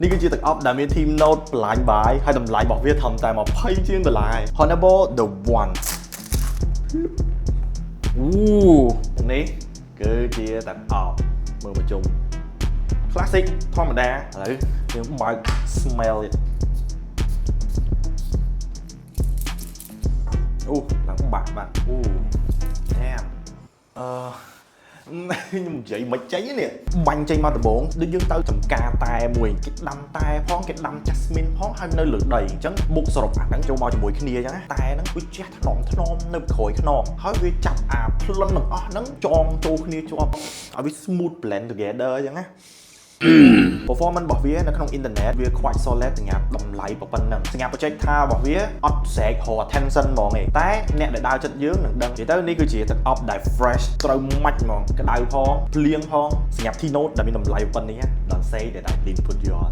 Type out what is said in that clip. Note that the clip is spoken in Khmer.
នេះគឺជាទឹកអប់ដែលមាន team note បន្លាញបាយហើយតម្លៃរបស់វាធំតែ20ជាងដុល្លារ Honorable the one នេះគឺជាទឹកអប់មើលប្រជុំ classic ធម្មតាឥឡូវយើងបើក smell ឡើងបាក់damn ខ្ញុំនិយាយមិនចេញនេះបាញ់ចេញមកដំបងដូចយើងទៅចំការតែមួយគេដាំតែផងគេដាំ jasmine ផងហើយនៅលើដីអញ្ចឹងបុកសរុបអាហ្នឹងចូលមកជាមួយគ្នាអញ្ចឹងណាតែហ្នឹងវាជះថ្នមនៅក្រោយខ្នងហើយវាចាប់អាផ្លិនទាំងអស់ហ្នឹងចងចូលគ្នាជាប់ឲ្យវា smooth blend together អញ្ចឹងណា performance របស់វានៅក្នុងអ៊ីនធឺណិតវា quite solid សម្រាប់តម្លៃប៉ុណ្ណឹងសម្រាប់ project ថារបស់វាអត់ស្រែករ attention ហ្មងទេតែអ្នកដែលដើរចិត្តយើងនឹងដឹងនិយាយទៅនេះគឺជាទឹកអប់ដែល fresh ត្រូវម៉ាច់ហ្មងក្តៅផងភ្លៀងផងសម្រាប់ T note ដែលមានតម្លៃប៉ុណ្នេះ don't say that I didn't put you on